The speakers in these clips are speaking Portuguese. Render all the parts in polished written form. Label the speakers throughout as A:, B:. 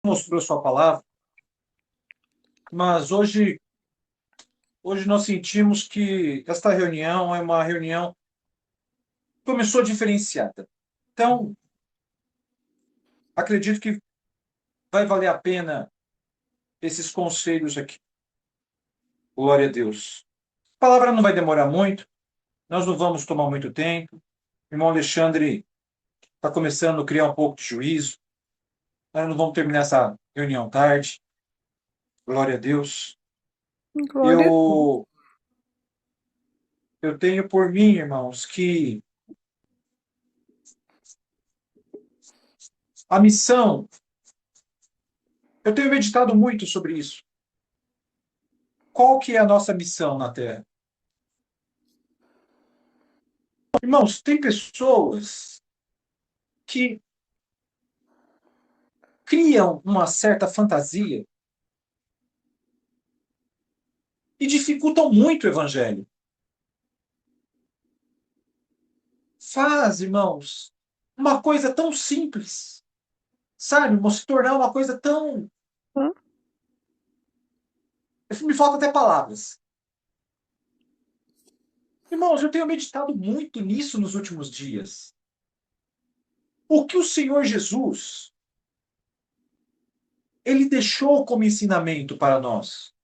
A: mostrou a sua palavra, mas hoje nós sentimos que esta reunião é uma reunião que começou diferenciada. Então, acredito que vai valer a pena esses conselhos aqui. Glória a Deus. A palavra não vai demorar muito, nós não vamos tomar muito tempo. O irmão Alexandre está começando a criar um pouco de juízo. Nós não vamos terminar essa reunião tarde. Glória a Deus.
B: Glória a Deus.
A: Eu, eu tenho por mim, irmãos, que a missão, eu tenho meditado muito sobre isso. Qual que é a nossa missão na Terra? Irmãos, tem pessoas que criam uma certa fantasia e dificultam muito o evangelho. Faz, irmãos, uma coisa tão simples, sabe? Se tornar uma coisa tão...
B: Hã?
A: Me falta até palavras. Irmãos, eu tenho meditado muito nisso nos últimos dias. O que o Senhor Jesus, ele deixou como ensinamento para nós.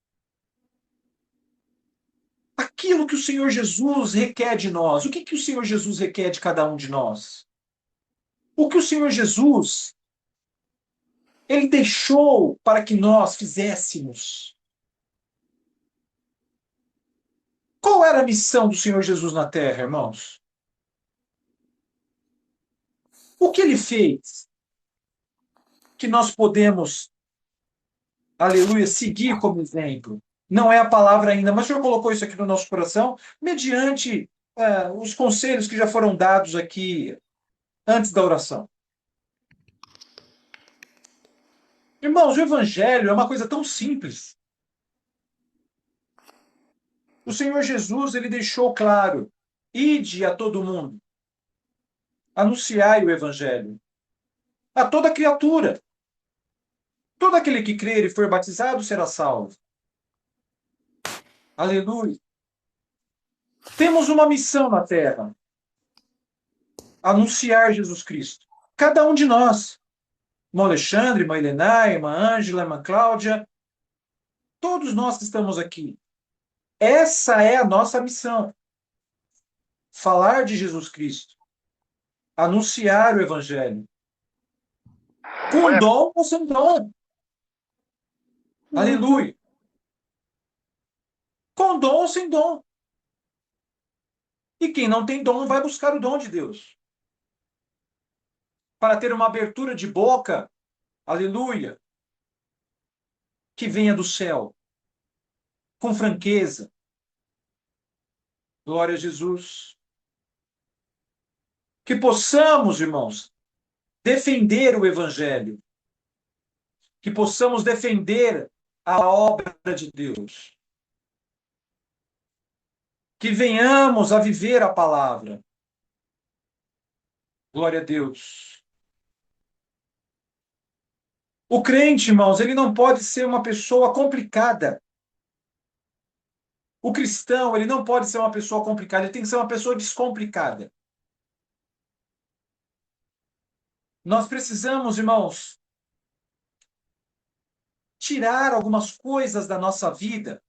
A: Aquilo que o Senhor Jesus requer de nós. O que que o Senhor Jesus requer de cada um de nós? O que o Senhor Jesus, ele deixou para que nós fizéssemos. Qual era a missão do Senhor Jesus na Terra, irmãos? O que ele fez que nós podemos, aleluia, seguir como exemplo? Não é a palavra ainda, mas o Senhor colocou isso aqui no nosso coração, mediante os conselhos que já foram dados aqui antes da oração. Irmãos, o Evangelho é uma coisa tão simples. O Senhor Jesus, ele deixou claro: ide a todo mundo, anunciai o Evangelho a toda criatura. Todo aquele que crer e for batizado será salvo. Aleluia. Temos uma missão na terra: anunciar Jesus Cristo. Cada um de nós. Irmão Alexandre, irmã Helena, irmã Ângela, irmã Cláudia, todos nós que estamos aqui. Essa é a nossa missão. Falar de Jesus Cristo. Anunciar o Evangelho. Com dom ou sem dom.
B: Uhum.
A: Aleluia. Com dom ou sem dom. E quem não tem dom vai buscar o dom de Deus. Para ter uma abertura de boca, aleluia, que venha do céu, com franqueza. Glória a Jesus. Que possamos, irmãos, defender o Evangelho. Que possamos defender a obra de Deus. Que venhamos a viver a palavra. Glória a Deus. O crente, irmãos, ele não pode ser uma pessoa complicada. O cristão, ele não pode ser uma pessoa complicada, ele tem que ser uma pessoa descomplicada. Nós precisamos, irmãos, tirar algumas coisas da nossa vida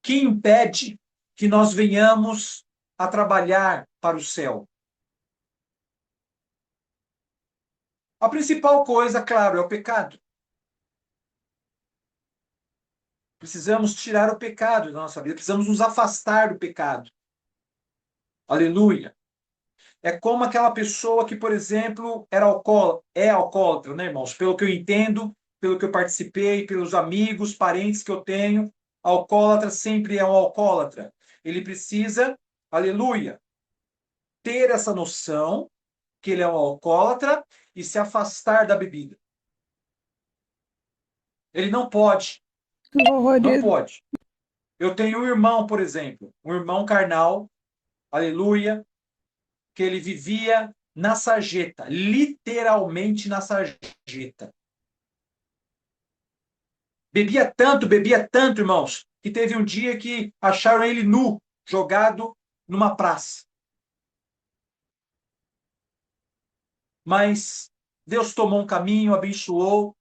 A: que impede que nós venhamos a trabalhar para o céu. A principal coisa, claro, é o pecado. Precisamos tirar o pecado da nossa vida, precisamos nos afastar do pecado. Aleluia. É como aquela pessoa que, por exemplo, é alcoólatra, né, irmãos? Pelo que eu entendo, pelo que eu participei, pelos amigos, parentes que eu tenho, alcoólatra sempre é um alcoólatra. Ele precisa, aleluia, ter essa noção que ele é um alcoólatra e se afastar da bebida. Ele não pode, não
B: Glória a Deus.
A: pode. Eu tenho um irmão, por exemplo, um irmão carnal, aleluia, que ele vivia na sarjeta, literalmente na sarjeta. Bebia tanto, irmãos, que teve um dia que acharam ele nu, jogado numa praça. Mas Deus tomou um caminho, abençoou,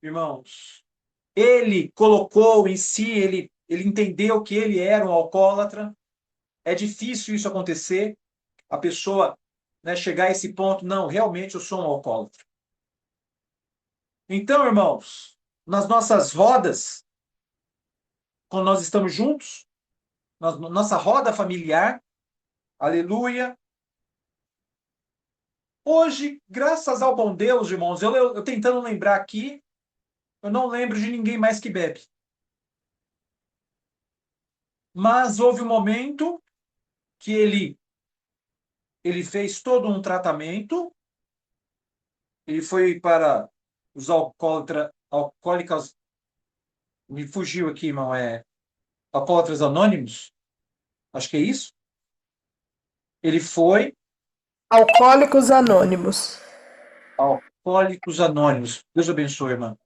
A: irmãos. Ele colocou em si, ele entendeu que ele era um alcoólatra. É difícil isso acontecer, a pessoa, né, chegar a esse ponto, não, realmente eu sou um alcoólatra. Então, irmãos, nas nossas rodas, quando nós estamos juntos, nossa roda familiar, aleluia. Hoje, graças ao bom Deus, irmãos, eu tentando lembrar aqui, eu não lembro de ninguém mais que bebe. Mas houve um momento que ele fez todo um tratamento, ele foi para os alcoólicos, me fugiu aqui, irmão, Alcoólatras Anônimos, acho que é isso. Ele foi
B: Alcoólicos Anônimos.
A: Alcoólicos Anônimos. Deus abençoe, irmão.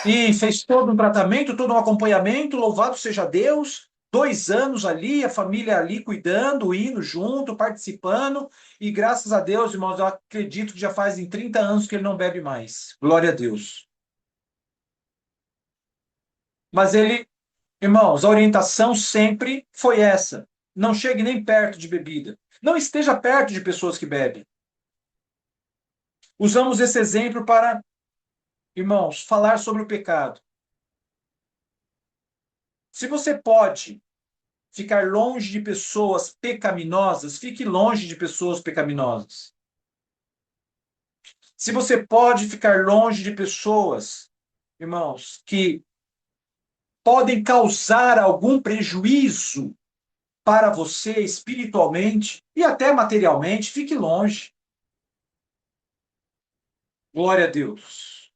A: E fez todo um tratamento, todo um acompanhamento, louvado seja Deus. 2 anos ali, a família ali cuidando, indo junto, participando. E graças a Deus, irmãos, eu acredito que já fazem 30 anos que ele não bebe mais. Glória a Deus. Mas ele, irmãos, a orientação sempre foi essa. Não chegue nem perto de bebida. Não esteja perto de pessoas que bebem. Usamos esse exemplo para, irmãos, falar sobre o pecado. Se você pode ficar longe de pessoas pecaminosas, fique longe de pessoas pecaminosas. Se você pode ficar longe de pessoas, irmãos, que podem causar algum prejuízo para você espiritualmente e até materialmente, fique longe. Glória a Deus.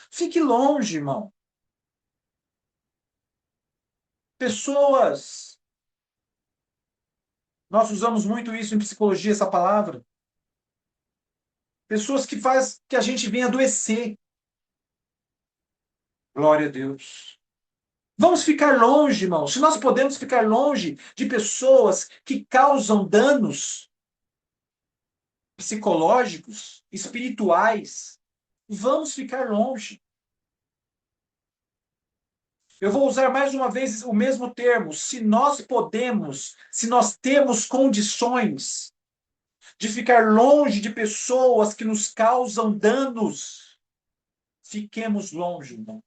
A: Fique longe, irmão. Pessoas, nós usamos muito isso em psicologia, essa palavra. Pessoas que faz que a gente venha adoecer. Glória a Deus. Vamos ficar longe, irmão. Se nós podemos ficar longe de pessoas que causam danos psicológicos, espirituais, vamos ficar longe. Eu vou usar mais uma vez o mesmo termo. Se nós podemos, se nós temos condições de ficar longe de pessoas que nos causam danos, fiquemos longe, irmão.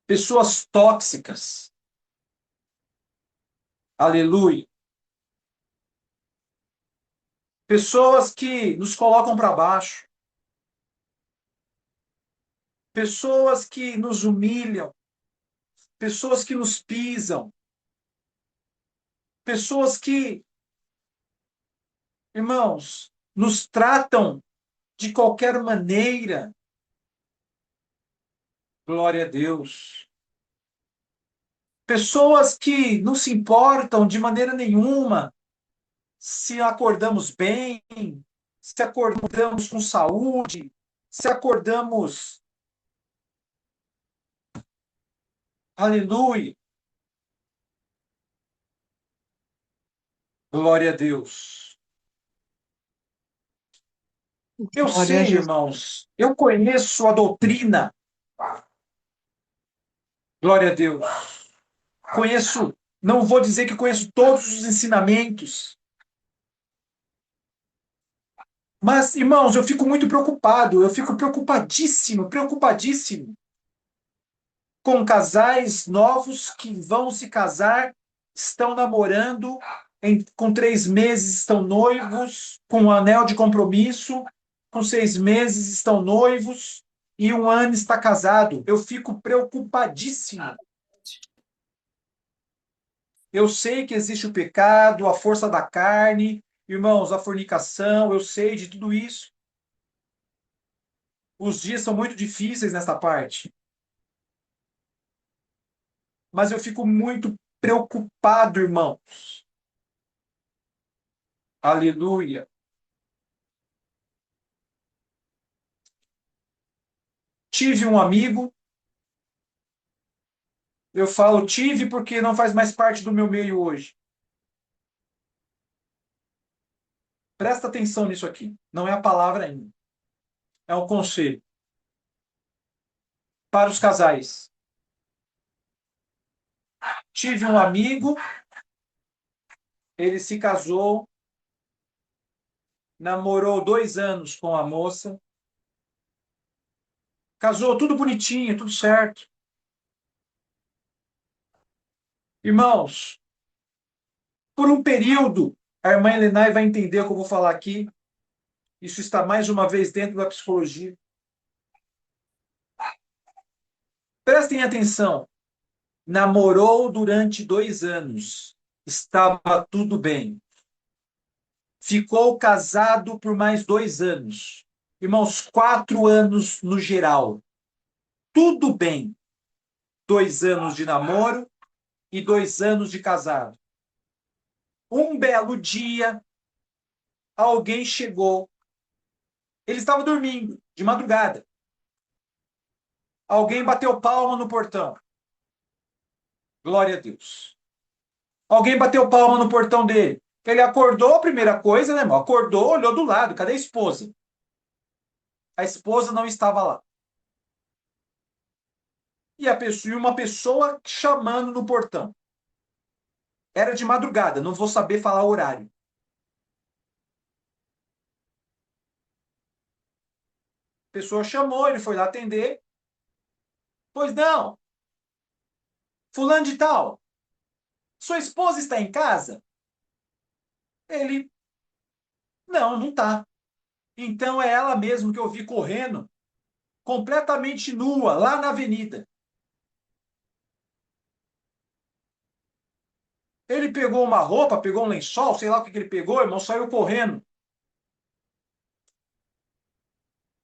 A: Pessoas tóxicas. Aleluia. Pessoas que nos colocam para baixo. Pessoas que nos humilham. Pessoas que nos pisam. Pessoas que, irmãos, nos tratam de qualquer maneira. Glória a Deus. Pessoas que não se importam de maneira nenhuma se acordamos bem, se acordamos com saúde, se acordamos. Aleluia. Glória a Deus. Eu
B: Glória a
A: sei,
B: Jesus.
A: irmãos, eu conheço a doutrina. Glória a Deus. Conheço, não vou dizer que conheço todos os ensinamentos, mas, irmãos, eu fico muito preocupado, eu fico preocupadíssimo, preocupadíssimo com casais novos que vão se casar, estão namorando, com 3 meses estão noivos, com um anel de compromisso, com 6 meses estão noivos e 1 ano está casado. Eu fico preocupadíssimo. Eu sei que existe o pecado, a força da carne, irmãos, a fornicação, eu sei de tudo isso. Os dias são muito difíceis nessa parte. Mas eu fico muito preocupado, irmãos. Aleluia. Tive um amigo, eu falo tive porque não faz mais parte do meu meio hoje. Presta atenção nisso aqui. Não é a palavra ainda. É um conselho para os casais. Tive um amigo, ele se casou, namorou 2 anos com a moça, casou tudo bonitinho, tudo certo. Irmãos, por um período, a irmã Elenai vai entender o que eu vou falar aqui. Isso está mais uma vez dentro da psicologia. Prestem atenção. Namorou durante 2 anos. Estava tudo bem. Ficou casado por mais 2 anos. Irmãos, 4 anos no geral. Tudo bem. 2 anos de namoro e 2 anos de casado. Um belo dia, alguém chegou. Ele estava dormindo, de madrugada. Alguém bateu palma no portão. Glória a Deus. Alguém bateu palma no portão dele. Ele acordou, a primeira coisa, né, irmão? Acordou, olhou do lado. Cadê a esposa? A esposa não estava lá. E uma pessoa chamando no portão. Era de madrugada, não vou saber falar o horário. A pessoa chamou, ele foi lá atender. Pois não, fulano de tal, sua esposa está em casa? Ele, não, não está. Então é ela mesmo que eu vi correndo, completamente nua, lá na avenida. Ele pegou uma roupa, pegou um lençol, sei lá o que ele pegou, irmão, saiu correndo.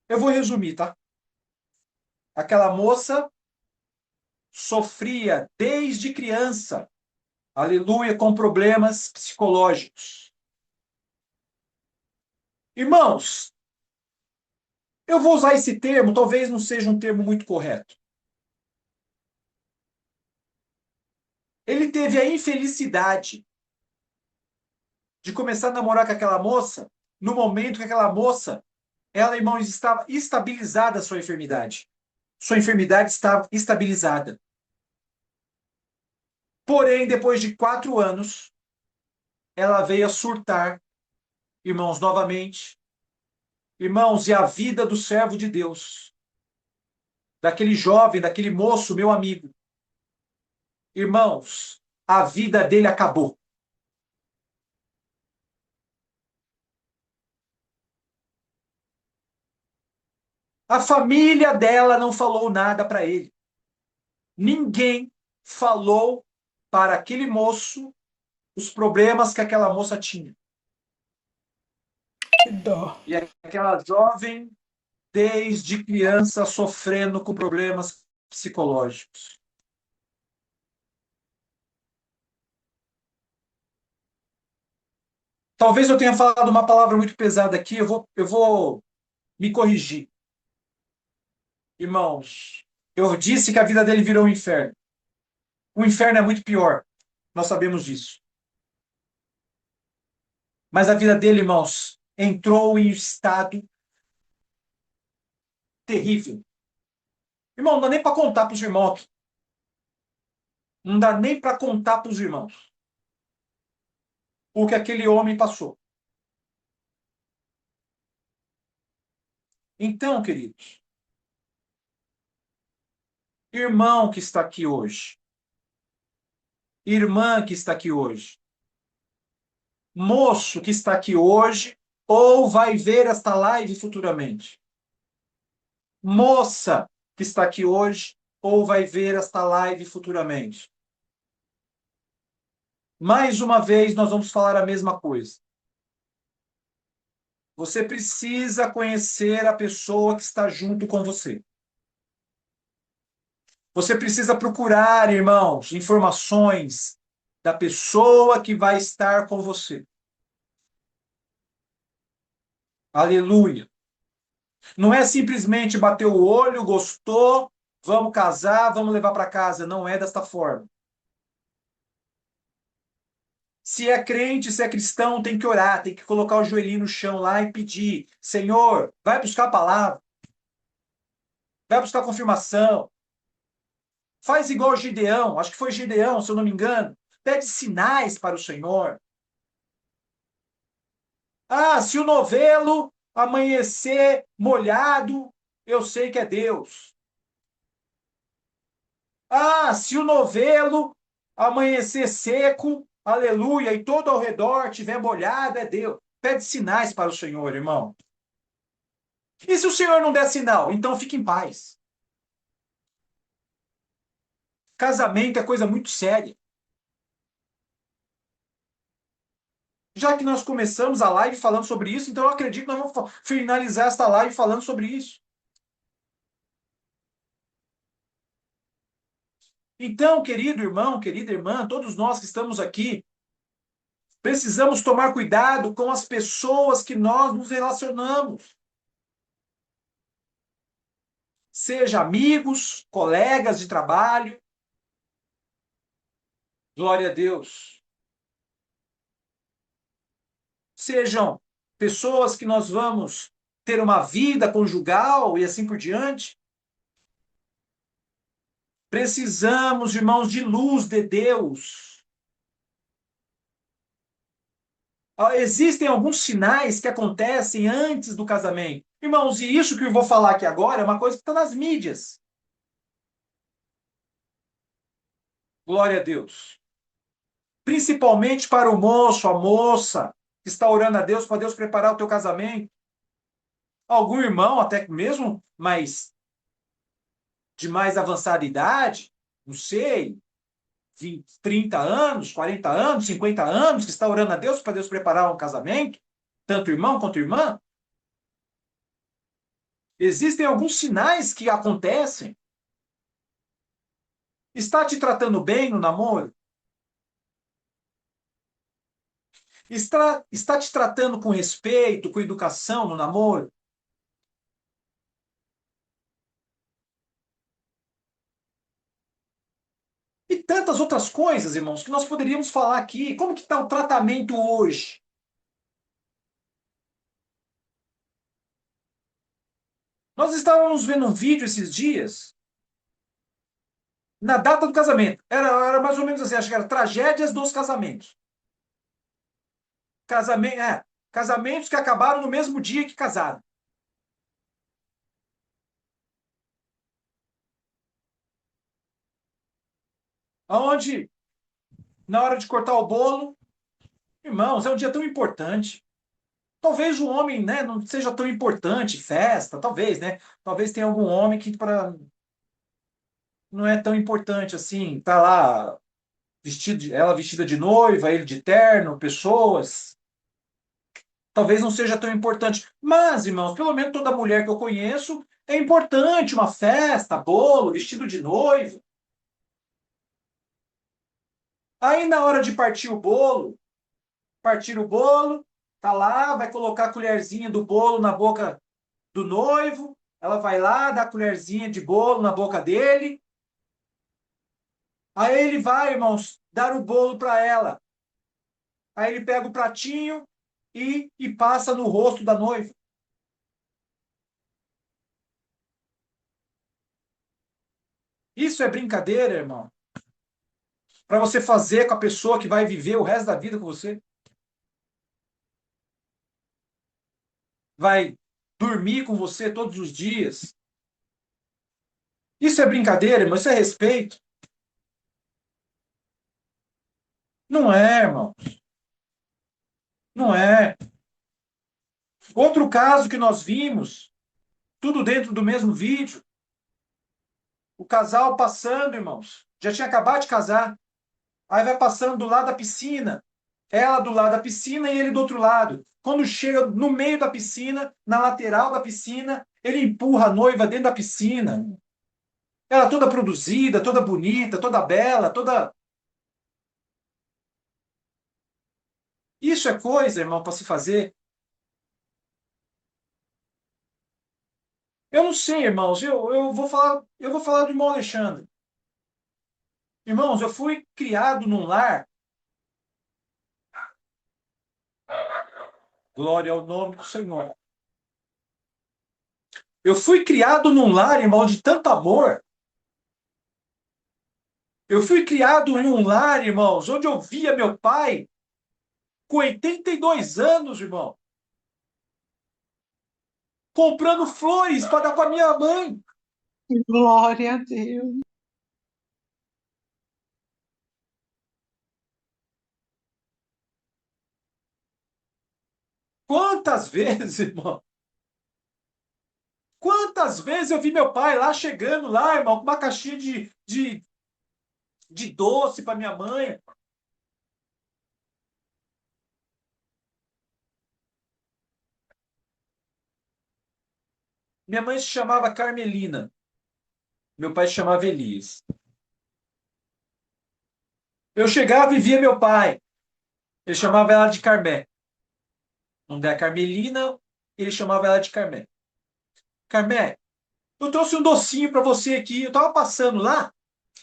A: Eu vou resumir, tá? Aquela moça sofria desde criança, aleluia, com problemas psicológicos. Irmãos, eu vou usar esse termo, talvez não seja um termo muito correto. Ele teve a infelicidade de começar a namorar com aquela moça no momento que aquela moça, ela, irmãos, estava estabilizada a sua enfermidade. Sua enfermidade estava estabilizada. Porém, depois de 4 anos, ela veio a surtar, irmãos, novamente. Irmãos, e a vida do servo de Deus, daquele jovem, daquele moço, meu amigo. Irmãos, a vida dele acabou. A família dela não falou nada para ele. Ninguém falou para aquele moço os problemas que aquela moça tinha.
B: Que dó.
A: E aquela jovem, desde criança, sofrendo com problemas psicológicos. Talvez eu tenha falado uma palavra muito pesada aqui, eu vou me corrigir. Irmãos, eu disse que a vida dele virou um inferno. O inferno é muito pior, nós sabemos disso. Mas a vida dele, irmãos, entrou em estado terrível. Irmão, não dá nem para contar para os irmãos aqui. Não dá nem para contar para os irmãos o que aquele homem passou. Então, queridos, irmão que está aqui hoje, irmã que está aqui hoje, moço que está aqui hoje ou vai ver esta live futuramente, moça que está aqui hoje ou vai ver esta live futuramente. Mais uma vez, nós vamos falar a mesma coisa. Você precisa conhecer a pessoa que está junto com você. Você precisa procurar, irmãos, informações da pessoa que vai estar com você. Aleluia. Não é simplesmente bater o olho, gostou, vamos casar, vamos levar para casa. Não é desta forma. Se é crente, se é cristão, tem que orar, tem que colocar o joelhinho no chão lá e pedir: Senhor, vai buscar a palavra, vai buscar a confirmação. Faz igual Gideão, acho que foi Gideão, se eu não me engano. Pede sinais para o Senhor. Ah, se o novelo amanhecer molhado, eu sei que é Deus. Ah, se o novelo amanhecer seco, aleluia, e todo ao redor tiver molhado, é Deus. Pede sinais para o Senhor, irmão. E se o Senhor não der sinal, então fique em paz. Casamento é coisa muito séria. Já que nós começamos a live falando sobre isso, então eu acredito que nós vamos finalizar esta live falando sobre isso. Então, querido irmão, querida irmã, todos nós que estamos aqui, precisamos tomar cuidado com as pessoas que nós nos relacionamos. Seja amigos, colegas de trabalho. Glória a Deus. Sejam pessoas que nós vamos ter uma vida conjugal e assim por diante. Precisamos, irmãos, de luz de Deus. Existem alguns sinais que acontecem antes do casamento. Irmãos, e isso que eu vou falar aqui agora é uma coisa que está nas mídias. Glória a Deus. Principalmente para o moço, a moça, que está orando a Deus para Deus preparar o teu casamento. Algum irmão, até mesmo de mais avançada idade, não sei, 20, 30 anos, 40 anos, 50 anos, que está orando a Deus para Deus preparar um casamento, tanto irmão quanto irmã. Existem alguns sinais que acontecem. Está te tratando bem no namoro? Está te tratando com respeito, com educação no namoro? E tantas outras coisas, irmãos, que nós poderíamos falar aqui. Como que está o tratamento hoje? Nós estávamos vendo um vídeo esses dias, na data do casamento. Era mais ou menos assim, acho que era tragédias dos casamentos. Casamentos que acabaram no mesmo dia que casaram. Onde, na hora de cortar o bolo, irmãos, é um dia tão importante. Talvez o homem, né, não seja tão importante, festa, talvez, né? Talvez tenha algum homem que não é tão importante assim, tá lá ela vestida de noiva, ele de terno, pessoas. Talvez não seja tão importante. Mas, irmãos, pelo menos toda mulher que eu conheço é importante, uma festa, bolo, vestido de noiva. Aí na hora de partir o bolo, tá lá, vai colocar a colherzinha do bolo na boca do noivo, ela vai lá, dá a colherzinha de bolo na boca dele. Aí ele vai, irmãos, dar o bolo para ela. Aí ele pega o pratinho e passa no rosto da noiva. Isso é brincadeira, irmão? Para você fazer com a pessoa que vai viver o resto da vida com você? Vai dormir com você todos os dias? Isso é brincadeira, irmão? Isso é respeito? Não é, irmão. Não é. Outro caso que nós vimos, tudo dentro do mesmo vídeo, o casal passando, irmãos. Já tinha acabado de casar. Aí vai passando do lado da piscina. Ela do lado da piscina e ele do outro lado. Quando chega no meio da piscina, na lateral da piscina, ele empurra a noiva dentro da piscina. Ela toda produzida, toda bonita, toda bela, toda. Isso é coisa, irmão, para se fazer. Eu não sei, irmãos. Eu vou falar do irmão Alexandre. Irmãos, eu fui criado num lar. Glória ao nome do Senhor. Eu fui criado num lar, irmão, de tanto amor. Eu fui criado em um lar, irmãos, onde eu via meu pai com 82 anos, irmão, comprando flores para dar para minha mãe.
C: Glória a Deus.
A: Quantas vezes, irmão? Quantas vezes eu vi meu pai lá chegando lá, irmão, com uma caixinha de doce para minha mãe. Minha mãe se chamava Carmelina. Meu pai se chamava Elias. Eu chegava e via meu pai. Ele chamava ela de Carmé. Não é Carmelina, ele chamava ela de Carmé. Carmé, eu trouxe um docinho para você aqui. Eu estava passando lá,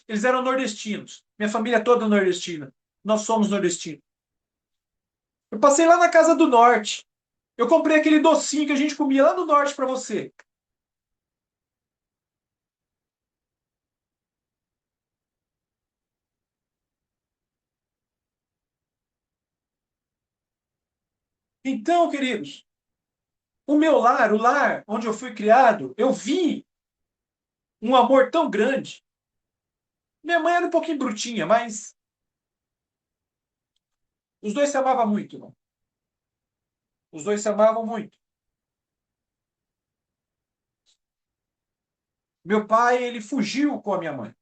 A: eles eram nordestinos. Minha família é toda nordestina. Nós somos nordestinos. Eu passei lá na Casa do Norte. Eu comprei aquele docinho que a gente comia lá no norte para você. Então, queridos, o meu lar, o lar onde eu fui criado, eu vi um amor tão grande. Minha mãe era um pouquinho brutinha, mas os dois se amavam muito, irmão. Os dois se amavam muito. Meu pai, ele fugiu com a minha mãe.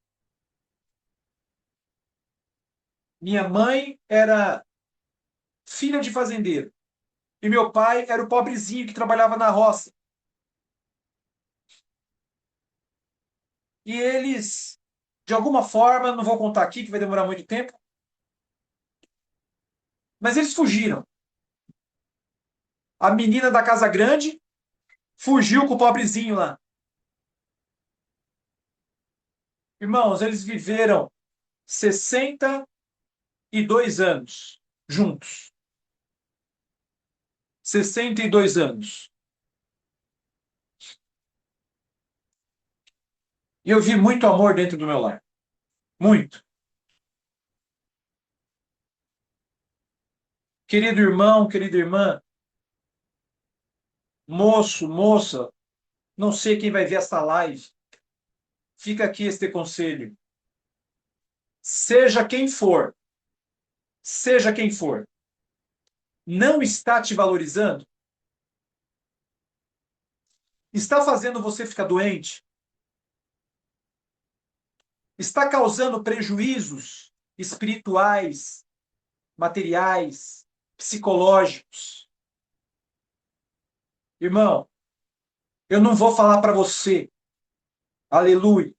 A: Minha mãe era filha de fazendeiro. E meu pai era o pobrezinho que trabalhava na roça. E eles, de alguma forma, não vou contar aqui, que vai demorar muito tempo, mas eles fugiram. A menina da casa grande fugiu com o pobrezinho lá. Irmãos, eles viveram 62 anos juntos. 62 anos. E eu vi muito amor dentro do meu lar. Muito. Querido irmão, querida irmã, moço, moça, não sei quem vai ver essa live. Fica aqui este conselho. Seja quem for, seja quem for, não está te valorizando? Está fazendo você ficar doente? Está causando prejuízos espirituais, materiais, psicológicos? Irmão, eu não vou falar para você, aleluia,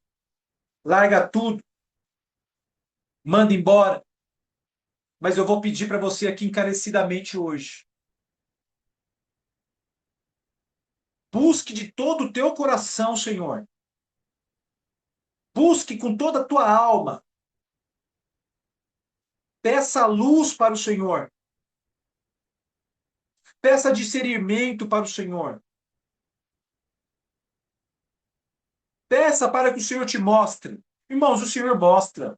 A: larga tudo, manda embora, mas eu vou pedir para você aqui encarecidamente hoje. Busque de todo o teu coração, Senhor. Busque com toda a tua alma. Peça luz para o Senhor. Peça discernimento para o Senhor. Peça para que o Senhor te mostre. Irmãos, o Senhor mostra.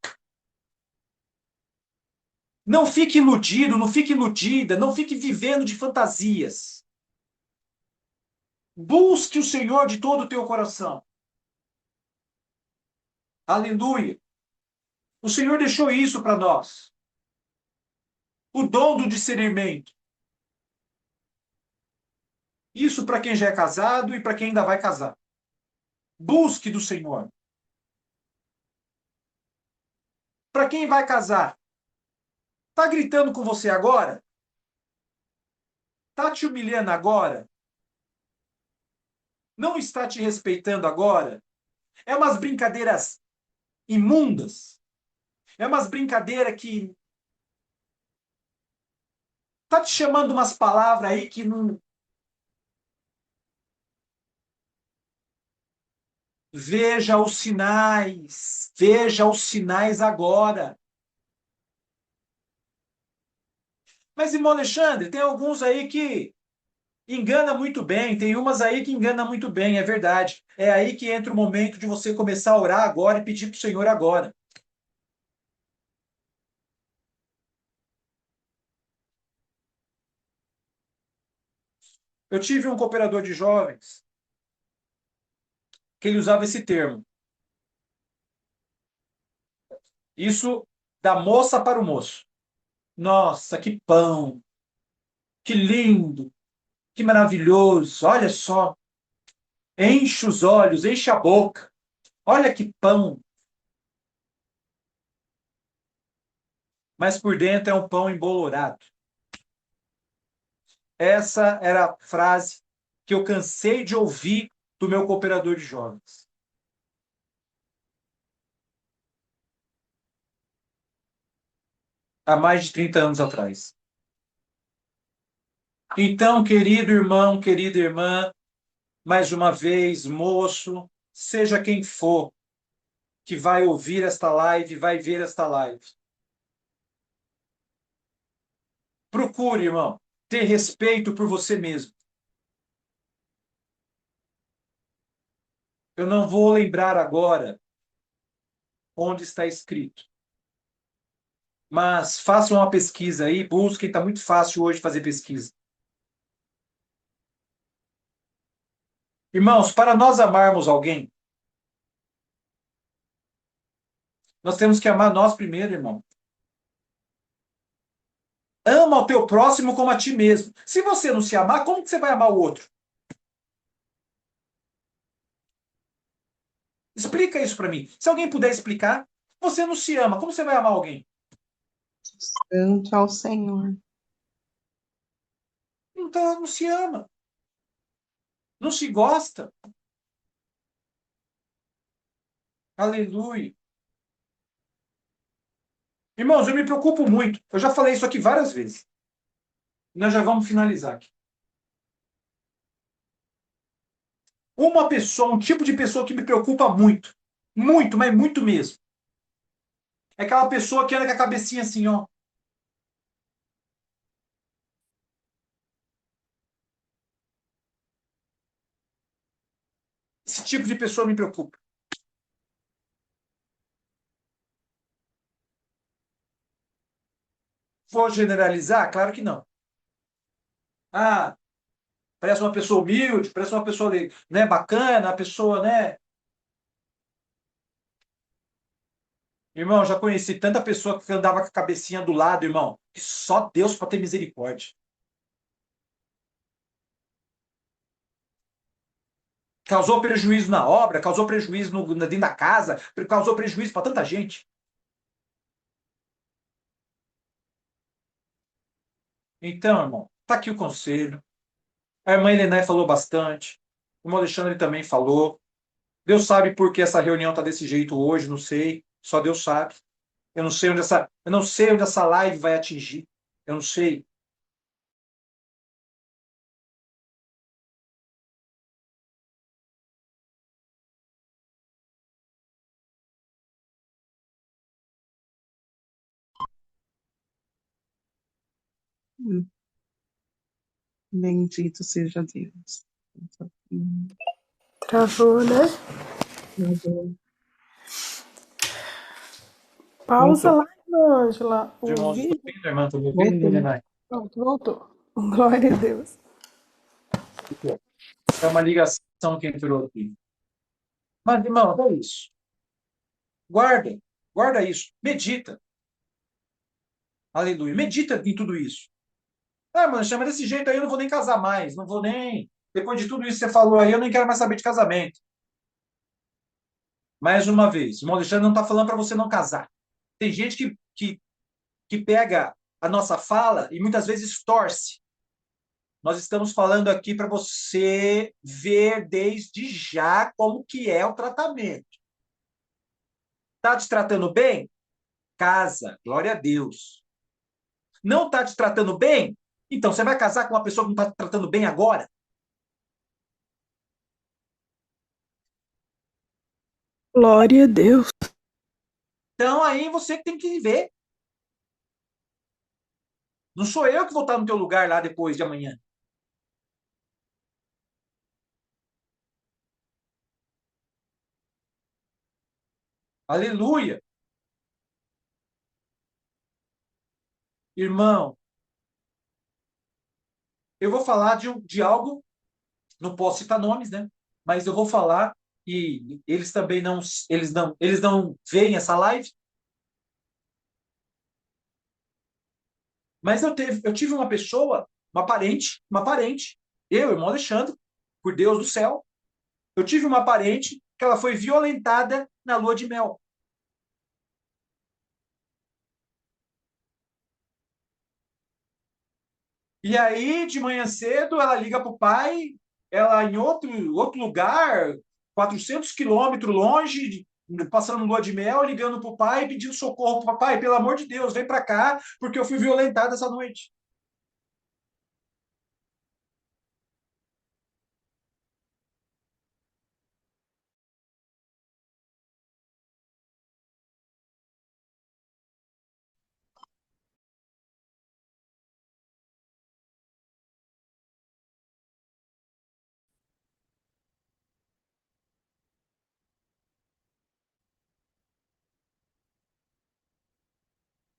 A: Não fique iludido, não fique iludida, não fique vivendo de fantasias. Busque o Senhor de todo o teu coração. Aleluia. O Senhor deixou isso para nós. O dom do discernimento. Isso para quem já é casado e para quem ainda vai casar. Busque do Senhor. Para quem vai casar, tá gritando com você agora? Tá te humilhando agora? Não está te respeitando agora? É umas brincadeiras imundas. É umas brincadeiras que tá te chamando umas palavras aí que não. Veja os sinais agora. Mas, irmão Alexandre, tem alguns aí que engana muito bem, tem umas aí que engana muito bem, é verdade. É aí que entra o momento de você começar a orar agora e pedir para o Senhor agora. Eu tive um cooperador de jovens que ele usava esse termo. Isso da moça para o moço. Nossa, que pão! Que lindo! Que maravilhoso! Olha só! Enche os olhos, enche a boca. Olha que pão! Mas por dentro é um pão embolorado. Essa era a frase que eu cansei de ouvir do meu cooperador de jovens. Há mais de 30 anos atrás. Então, querido irmão, querida irmã, mais uma vez, moço, seja quem for que vai ouvir esta live, vai ver esta live. Procure, irmão, ter respeito por você mesmo. Eu não vou lembrar agora onde está escrito. Mas façam uma pesquisa aí, busquem, está muito fácil hoje fazer pesquisa. Irmãos, para nós amarmos alguém, nós temos que amar nós primeiro, irmão. Ama o teu próximo como a ti mesmo. Se você não se amar, como que você vai amar o outro? Explica isso para mim. Se alguém puder explicar, você não se ama, como você vai amar alguém?
C: Santo ao Senhor.
A: Então, não se ama. Não se gosta. Aleluia. Irmãos, eu me preocupo muito. Eu já falei isso aqui várias vezes. Nós já vamos finalizar aqui. Uma pessoa, um tipo de pessoa que me preocupa muito. Muito, mas muito mesmo. É aquela pessoa que anda com a cabecinha assim, ó. Esse tipo de pessoa me preocupa. Vou generalizar? Claro que não. Ah, parece uma pessoa humilde, parece uma pessoa, né, bacana, uma pessoa, né? Irmão, já conheci tanta pessoa que andava com a cabecinha do lado, irmão, que só Deus para ter misericórdia. Causou prejuízo na obra, causou prejuízo dentro da casa, causou prejuízo para tanta gente. Então, irmão, tá aqui o conselho. A irmã Helena falou bastante. O irmão Alexandre também falou. Deus sabe por que essa reunião está desse jeito hoje, não sei. Só Deus sabe. Eu não sei onde essa live vai atingir. Eu não sei.
C: Hum, Bendito seja Deus.
B: Travou, né?
C: Meu Deus.
B: Pausa
A: Voltou.
B: lá, Ângela,
A: Os
B: o
A: irmãos estão
B: vídeo.
A: ouvindo, irmã? Estão me ouvindo,
C: Voltou.
A: Helena?
B: Pronto, voltou. Glória a Deus.
A: É uma ligação que entrou aqui. Mas, irmão, é isso. Guarda. Guarda isso. Medita. Aleluia. Medita em tudo isso. Ah, mano, chama desse jeito aí, eu não vou nem casar mais. Não vou nem. Depois de tudo isso que você falou aí, eu nem quero mais saber de casamento. Mais uma vez, o irmão Alexandre não está falando para você não casar. Tem gente que pega a nossa fala e muitas vezes torce. Nós estamos falando aqui para você ver desde já como que é o tratamento. Está te tratando bem? Casa, glória a Deus. Não está te tratando bem? Então, você vai casar com uma pessoa que não está te tratando bem agora?
B: Glória a Deus.
A: Então aí você que tem que ver. Não sou eu que vou estar no teu lugar lá depois de amanhã. Aleluia. Irmão, eu vou falar de algo, não posso citar nomes, né? Mas eu vou falar e eles também não veem essa live. Mas eu tive uma pessoa, uma parente, eu, irmão Alexandre, por Deus do céu, eu tive uma parente que ela foi violentada na lua de mel. E aí, de manhã cedo, ela liga para o pai, ela em outro lugar, 400 quilômetros longe, passando lua de mel, ligando para o pai, pedindo socorro para o papai, pelo amor de Deus, vem para cá, porque eu fui violentada essa noite.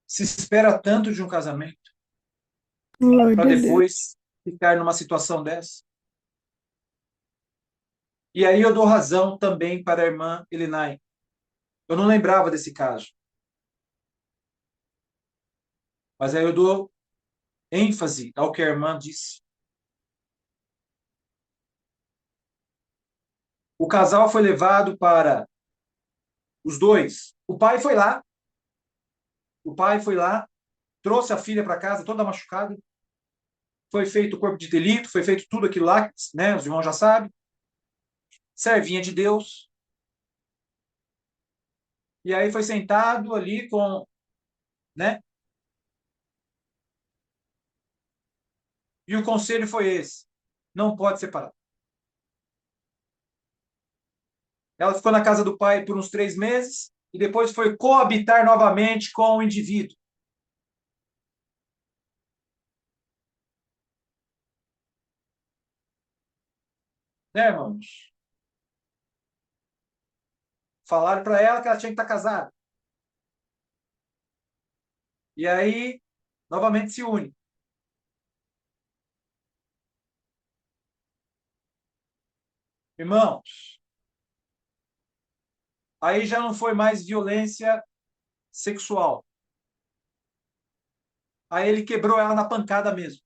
A: Se espera tanto de um casamento para
B: Glória a Deus.
A: depois ficar numa situação dessa. E aí eu dou razão também para a irmã Elinai. Eu não lembrava desse caso. Mas aí eu dou ênfase ao que a irmã disse. O casal foi levado para os dois. O pai foi lá, trouxe a filha para casa toda machucada. Foi feito o corpo de delito, foi feito tudo aquilo lá, né? Os irmãos já sabem. Servinha de Deus. E aí foi sentado ali com, né? E o conselho foi esse: não pode separar. Ela ficou na casa do pai por uns 3 meses e depois foi coabitar novamente com o indivíduo. Né, irmãos? Falaram para ela que ela tinha que estar casada. E aí, novamente se une. Irmãos, aí já não foi mais violência sexual. Aí ele quebrou ela na pancada mesmo.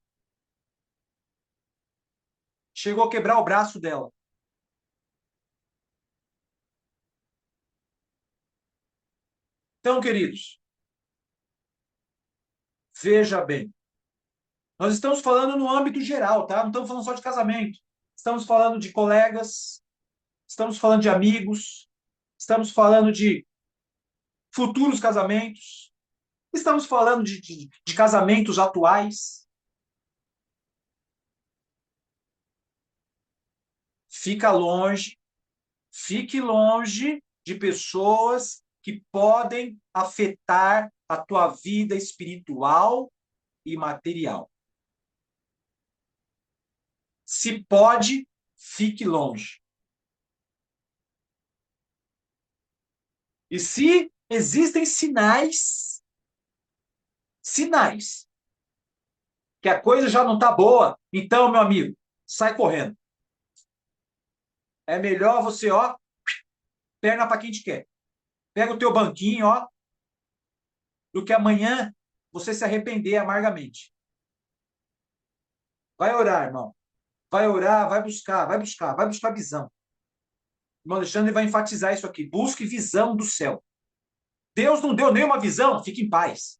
A: Chegou a quebrar o braço dela. Então, queridos, veja bem. Nós estamos falando no âmbito geral, tá? Não estamos falando só de casamento. Estamos falando de colegas, estamos falando de amigos, estamos falando de futuros casamentos, estamos falando de casamentos atuais. Fica longe, fique longe de pessoas que podem afetar a tua vida espiritual e material. Se pode, fique longe. E se existem sinais que a coisa já não está boa, então, meu amigo, sai correndo. É melhor você, ó, perna para quem te quer. Pega o teu banquinho, ó, do que amanhã você se arrepender amargamente. Vai orar, irmão. Vai orar, vai buscar visão. O irmão Alexandre vai enfatizar isso aqui. Busque visão do céu. Deus não deu nenhuma visão, fique em paz.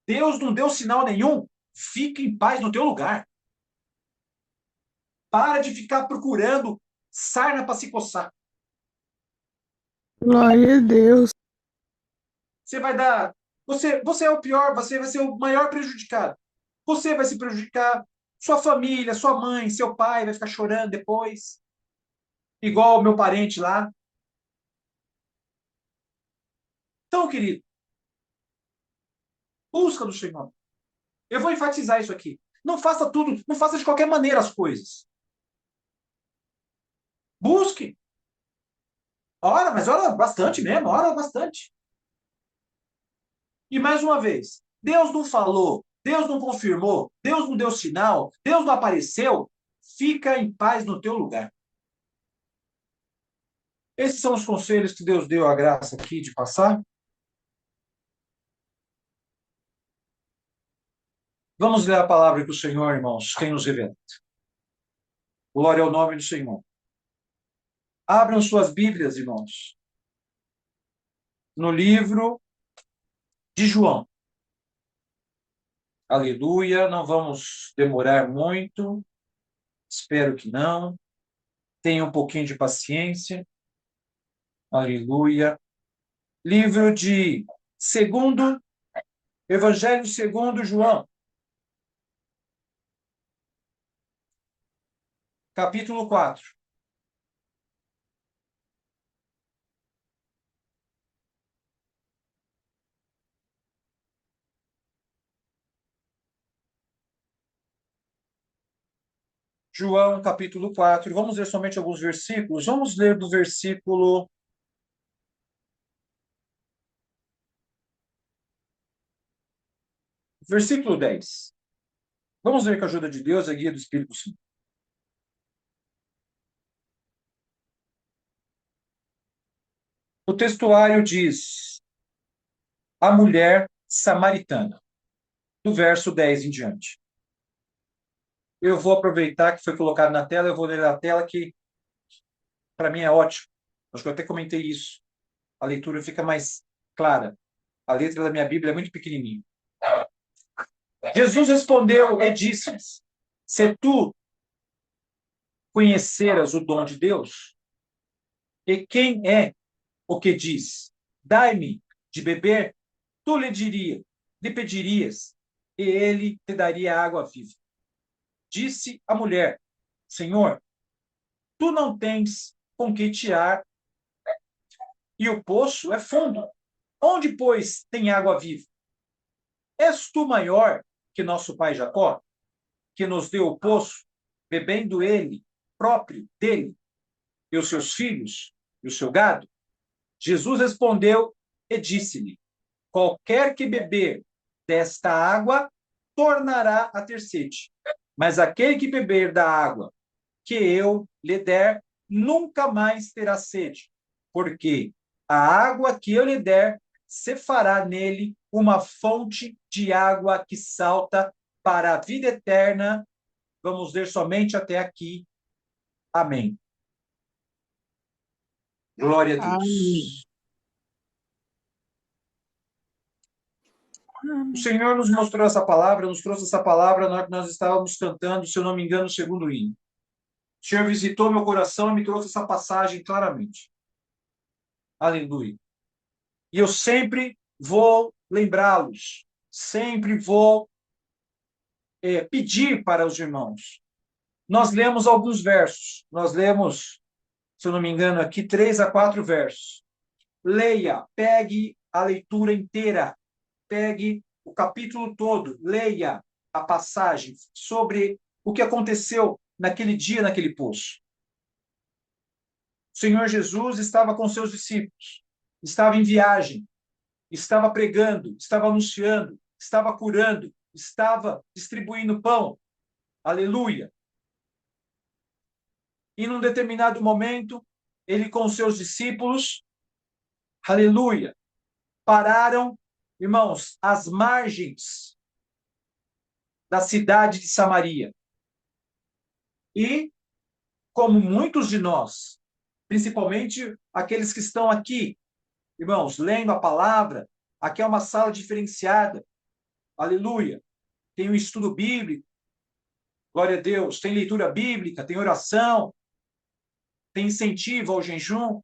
A: Deus não deu sinal nenhum, fique em paz no teu lugar. Para de ficar procurando sarna para se coçar.
B: Glória a Deus.
A: Você vai dar. Você é o pior, você vai ser o maior prejudicado. Você vai se prejudicar, sua família, sua mãe, seu pai vai ficar chorando depois. Igual o meu parente lá, Então, querido, busca do Senhor. Eu vou enfatizar isso aqui. Não faça tudo, não faça de qualquer maneira as coisas. Busque. Ora, mas ora bastante mesmo, ora bastante. E mais uma vez, Deus não falou, Deus não confirmou, Deus não deu sinal, Deus não apareceu, fica em paz no teu lugar. Esses são os conselhos que Deus deu a graça aqui de passar. Vamos ler a palavra que o Senhor, irmãos, tem nos revelado. Glória ao nome do Senhor. Abram suas Bíblias, irmãos, no livro de João. Aleluia, não vamos demorar muito, espero que não. Tenha um pouquinho de paciência. Aleluia. Livro de Evangelho segundo João. Capítulo 4. João, capítulo 4. Vamos ler somente alguns versículos. Vamos ler do versículo 10. Vamos ver com a ajuda de Deus, a guia do Espírito Santo. O textuário diz: a mulher samaritana, do verso 10 em diante. Eu vou aproveitar que foi colocado na tela, eu vou ler na tela que, para mim, é ótimo. Acho que eu até comentei isso. A leitura fica mais clara. A letra da minha Bíblia é muito pequenininha. Jesus respondeu e disse-lhes: se tu conheceras o dom de Deus, e quem é o que diz, dai-me de beber, tu lhe pedirias, e ele te daria água viva. Disse a mulher: Senhor, tu não tens com que tirar, e o poço é fundo. Onde, pois, tem água viva? És tu maior que nosso pai Jacó, que nos deu o poço, bebendo ele próprio dele, e os seus filhos, e o seu gado? Jesus respondeu e disse-lhe: qualquer que beber desta água tornará a ter sede. Mas aquele que beber da água que eu lhe der, nunca mais terá sede, porque a água que eu lhe der se fará nele uma fonte de água que salta para a vida eterna. Vamos ler somente até aqui. Amém. Glória a
C: Amém.
A: Deus. O Senhor nos mostrou essa palavra, nos trouxe essa palavra na hora que nós estávamos cantando, se eu não me engano, o segundo hino. O Senhor visitou meu coração e me trouxe essa passagem claramente. Aleluia. E eu sempre vou lembrá-los, sempre vou pedir para os irmãos. Nós lemos alguns versos, nós lemos, se eu não me engano, aqui 3 a 4 versos. Leia, pegue a leitura inteira, pegue o capítulo todo, leia a passagem sobre o que aconteceu naquele dia, naquele poço. O Senhor Jesus estava com seus discípulos, estava em viagem, estava pregando, estava anunciando, estava curando, estava distribuindo pão. Aleluia. E num determinado momento, ele com seus discípulos, aleluia, pararam, irmãos, às margens da cidade de Samaria. E, como muitos de nós, principalmente aqueles que estão aqui, irmãos, lendo a palavra, aqui é uma sala diferenciada, aleluia, tem um estudo bíblico, glória a Deus, tem leitura bíblica, tem oração, tem incentivo ao jejum,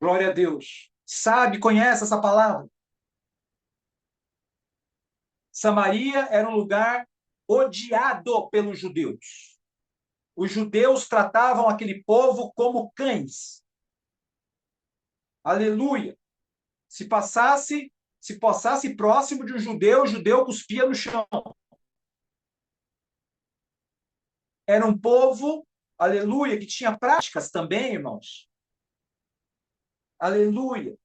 A: glória a Deus. Sabe, conhece essa palavra? Samaria era um lugar odiado pelos judeus. Os judeus tratavam aquele povo como cães. Aleluia. Se passasse próximo de um judeu, o judeu cuspia no chão. Era um povo, aleluia, que tinha práticas também, irmãos. Aleluia.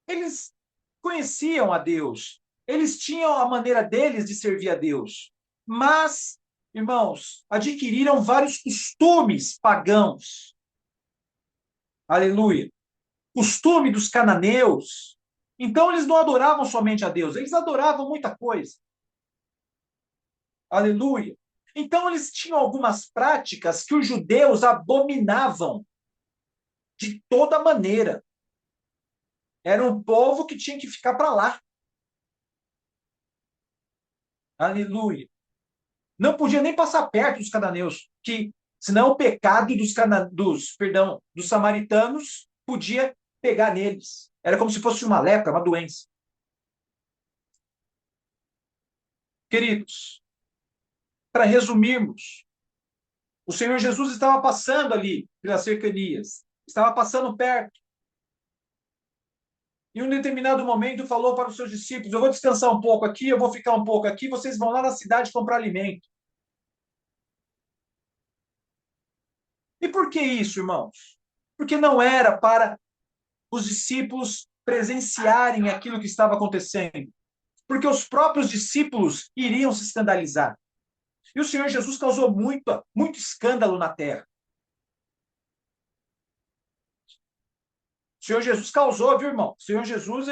A: Eles conheciam a Deus. Eles tinham a maneira deles de servir a Deus. Mas, irmãos, adquiriram vários costumes pagãos. Aleluia. Costume dos cananeus. Então, eles não adoravam somente a Deus, eles adoravam muita coisa. Aleluia. Então, eles tinham algumas práticas que os judeus abominavam de toda maneira. Era um povo que tinha que ficar para lá. Aleluia. Não podia nem passar perto dos cananeus, que senão o pecado dos samaritanos podia pegar neles. Era como se fosse uma lepra, uma doença. Queridos, para resumirmos, o Senhor Jesus estava passando ali pelas cercanias, estava passando perto. Em um determinado momento falou para os seus discípulos: eu vou descansar um pouco aqui, eu vou ficar um pouco aqui, vocês vão lá na cidade comprar alimento. E por que isso, irmãos? Porque não era para os discípulos presenciarem aquilo que estava acontecendo. Porque os próprios discípulos iriam se escandalizar. E o Senhor Jesus causou muito escândalo na terra. O Senhor Jesus causou, viu, irmão? O Senhor Jesus,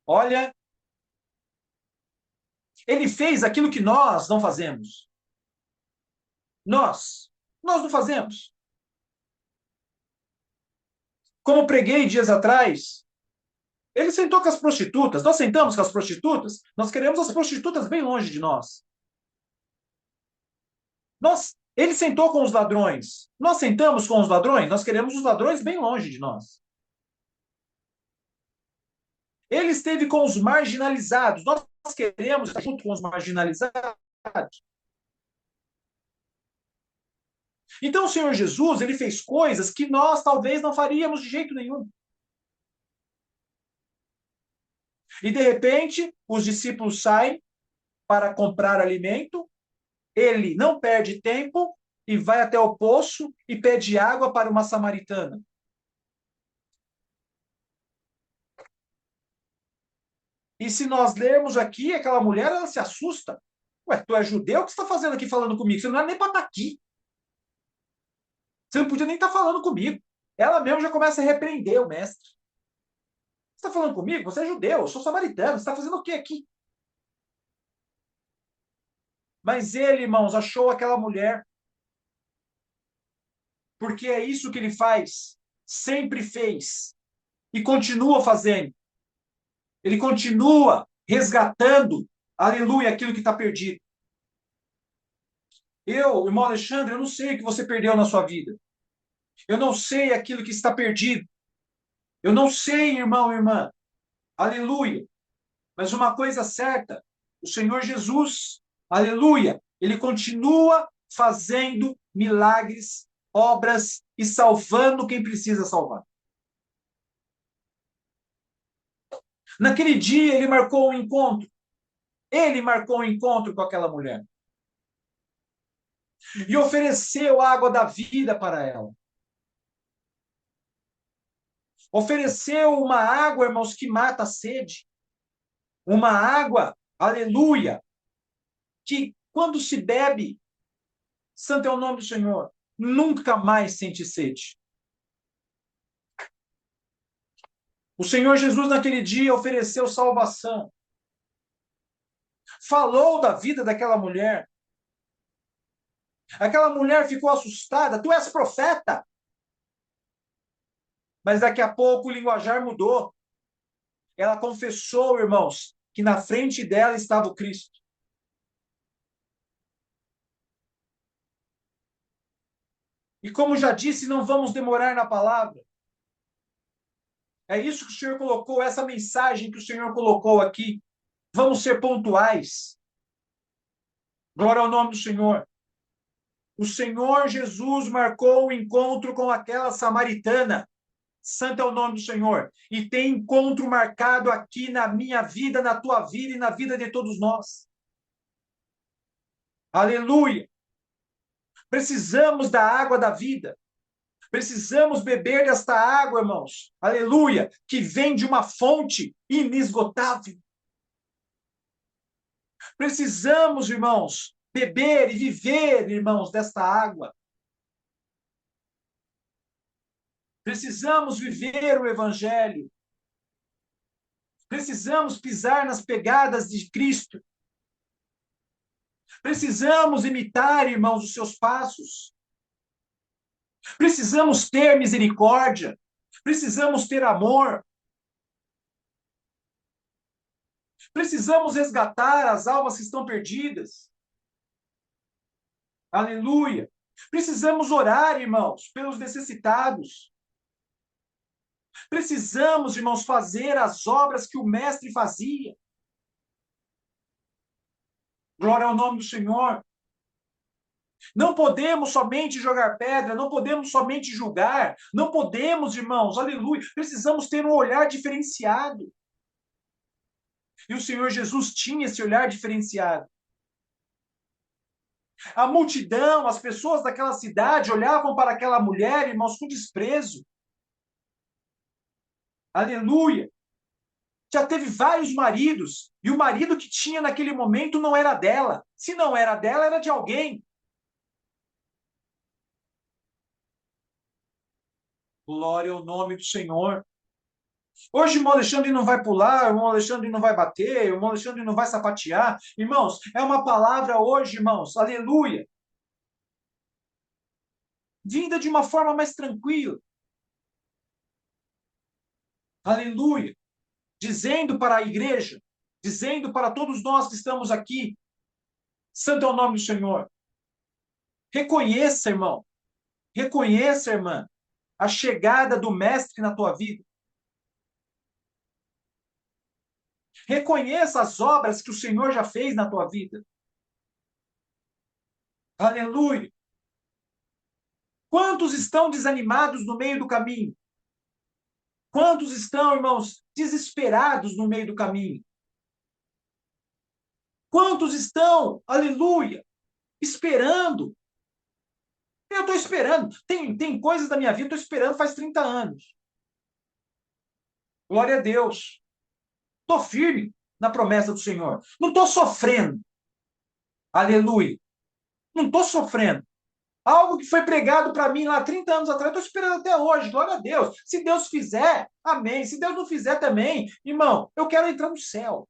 A: olha, ele fez aquilo que nós não fazemos. Nós não fazemos. Como preguei dias atrás, ele sentou com as prostitutas. Nós sentamos com as prostitutas. Nós queremos as prostitutas bem longe de nós. Ele sentou com os ladrões. Nós sentamos com os ladrões. Nós queremos os ladrões bem longe de nós. Ele esteve com os marginalizados. Nós queremos estar junto com os marginalizados. Então, o Senhor Jesus, ele fez coisas que nós talvez não faríamos de jeito nenhum. E, de repente, os discípulos saem para comprar alimento, ele não perde tempo e vai até o poço e pede água para uma samaritana. E se nós lermos aqui, aquela mulher, ela se assusta. Ué, tu é judeu? O que você está fazendo aqui falando comigo? Você não é nem para estar aqui. Você não podia nem estar falando comigo. Ela mesmo já começa a repreender o mestre. Você está falando comigo? Você é judeu, eu sou samaritano. Você está fazendo o que aqui? Mas ele, irmãos, achou aquela mulher. Porque é isso que ele faz. Sempre fez. E continua fazendo. Ele continua resgatando, aleluia, aquilo que está perdido. Eu, irmão Alexandre, eu não sei o que você perdeu na sua vida. Eu não sei aquilo que está perdido. Eu não sei, irmão e irmã. Aleluia. Mas uma coisa certa, o Senhor Jesus, aleluia, ele continua fazendo milagres, obras e salvando quem precisa salvar. Naquele dia ele marcou um encontro. Ele marcou um encontro com aquela mulher. E ofereceu a água da vida para ela. Ofereceu uma água, irmãos, que mata a sede. Uma água, aleluia, que quando se bebe, santo é o nome do Senhor, nunca mais sente sede. O Senhor Jesus, naquele dia, ofereceu salvação. Falou da vida daquela mulher. Aquela mulher ficou assustada. Tu és profeta. Mas daqui a pouco o linguajar mudou. Ela confessou, irmãos, que na frente dela estava o Cristo. E como já disse, não vamos demorar na palavra. É isso que o Senhor colocou, essa mensagem que o Senhor colocou aqui. Vamos ser pontuais. Glória ao nome do Senhor. O Senhor Jesus marcou o encontro com aquela samaritana. Santo é o nome do Senhor. E tem encontro marcado aqui na minha vida, na tua vida e na vida de todos nós. Aleluia. Precisamos da água da vida. Precisamos beber desta água, irmãos. Aleluia. Que vem de uma fonte inesgotável. Precisamos, irmãos, beber e viver, irmãos, desta água. Precisamos viver o Evangelho. Precisamos pisar nas pegadas de Cristo. Precisamos imitar, irmãos, os seus passos. Precisamos ter misericórdia. Precisamos ter amor. Precisamos resgatar as almas que estão perdidas. Aleluia. Precisamos orar, irmãos, pelos necessitados. Precisamos, irmãos, fazer as obras que o Mestre fazia. Glória ao nome do Senhor. Não podemos somente jogar pedra, não podemos somente julgar, não podemos, irmãos, aleluia. Precisamos ter um olhar diferenciado. E o Senhor Jesus tinha esse olhar diferenciado. A multidão, as pessoas daquela cidade olhavam para aquela mulher, irmãos, com desprezo. Aleluia. Já teve vários maridos, e o marido que tinha naquele momento não era dela. Se não era dela, era de alguém. Glória ao nome do Senhor. Hoje o irmão Alexandre não vai pular, o irmão Alexandre não vai bater, o irmão Alexandre não vai sapatear. Irmãos, é uma palavra hoje, irmãos, aleluia. Vinda de uma forma mais tranquila. Aleluia. Dizendo para a igreja, dizendo para todos nós que estamos aqui, santo é o nome do Senhor. Reconheça, irmão, reconheça, irmã, a chegada do Mestre na tua vida. Reconheça as obras que o Senhor já fez na tua vida. Aleluia. Quantos estão desanimados no meio do caminho? Quantos estão, irmãos, desesperados no meio do caminho? Quantos estão, aleluia, esperando? Eu estou esperando. Tem coisas da minha vida que eu estou esperando faz 30 anos. Glória a Deus. Estou firme na promessa do Senhor. Não estou sofrendo. Aleluia. Não estou sofrendo. Algo que foi pregado para mim lá 30 anos atrás, eu estou esperando até hoje. Glória a Deus. Se Deus fizer, amém. Se Deus não fizer também, irmão, eu quero entrar no céu.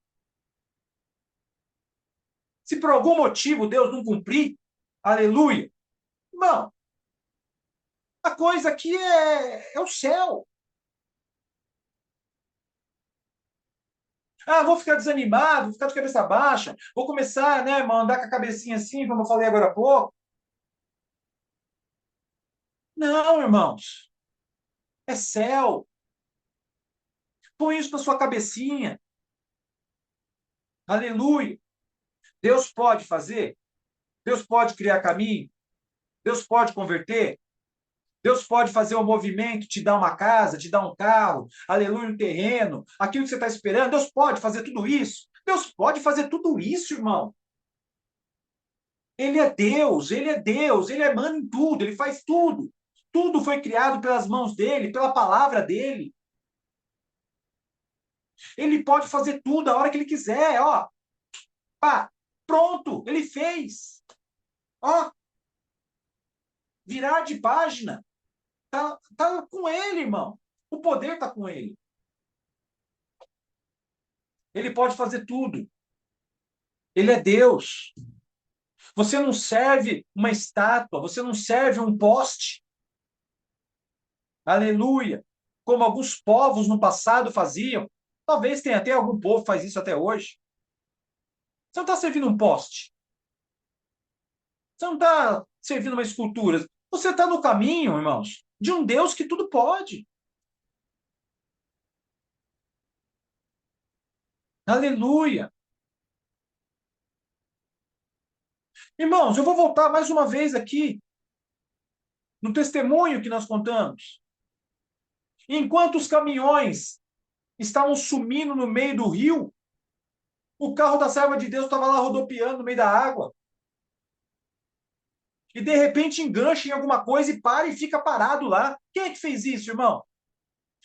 A: Se por algum motivo Deus não cumprir, aleluia. Irmão, a coisa aqui é o céu. Ah, vou ficar desanimado, vou ficar de cabeça baixa, vou começar, né, irmão, andar com a cabecinha assim, como eu falei agora há pouco. Não, irmãos. É céu. Põe isso na sua cabecinha. Aleluia. Deus pode fazer. Deus pode criar caminho. Deus pode converter. Deus pode fazer um movimento, te dar uma casa, te dar um carro, aleluia, um terreno, aquilo que você está esperando. Deus pode fazer tudo isso. Deus pode fazer tudo isso, irmão. Ele é Deus, ele é Deus, ele é mano em tudo, ele faz tudo. Tudo foi criado pelas mãos dele, pela palavra dele. Ele pode fazer tudo a hora que ele quiser, ó. Pá, pronto, ele fez. Ó, virar de página. Tá com ele, irmão. O poder tá com ele. Ele pode fazer tudo. Ele é Deus. Você não serve uma estátua, você não serve um poste. Aleluia. Como alguns povos no passado faziam. Talvez tenha até algum povo que faz isso até hoje. Você não está servindo um poste. Você não está servindo uma escultura. Você está no caminho, irmãos, de um Deus que tudo pode. Aleluia. Irmãos, eu vou voltar mais uma vez aqui no testemunho que nós contamos. Enquanto os caminhões estavam sumindo no meio do rio, o carro da serva de Deus estava lá rodopiando no meio da água. E de repente engancha em alguma coisa e para e fica parado lá. Quem é que fez isso, irmão?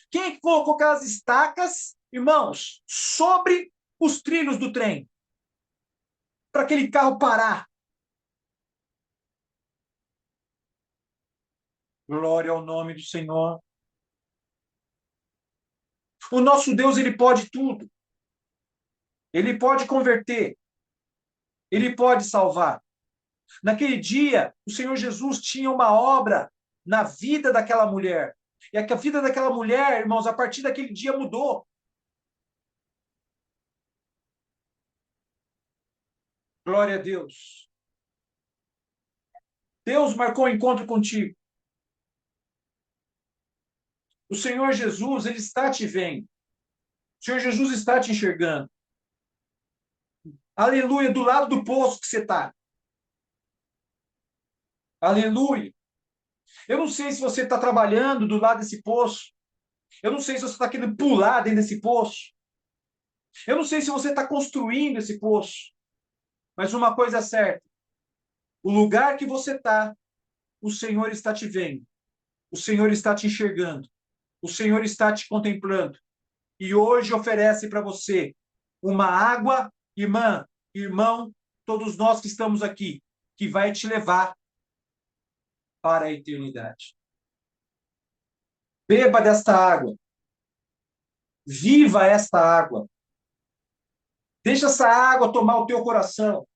A: Quem é que colocou aquelas estacas, irmãos, sobre os trilhos do trem? Para aquele carro parar. Glória ao nome do Senhor. O nosso Deus, ele pode tudo. Ele pode converter. Ele pode salvar. Naquele dia, o Senhor Jesus tinha uma obra na vida daquela mulher. E a vida daquela mulher, irmãos, a partir daquele dia mudou. Glória a Deus. Deus marcou um encontro contigo. O Senhor Jesus, ele está te vendo. O Senhor Jesus está te enxergando. Aleluia, do lado do poço que você está. Aleluia. Eu não sei se você está trabalhando do lado desse poço. Eu não sei se você está querendo pular dentro desse poço. Eu não sei se você está construindo esse poço. Mas uma coisa é certa. O lugar que você está, o Senhor está te vendo. O Senhor está te enxergando. O Senhor está te contemplando. E hoje oferece para você uma água, irmã, irmão, todos nós que estamos aqui, que vai te levar para a eternidade. Beba desta água. Viva esta água. Deixa essa água tomar o teu coração.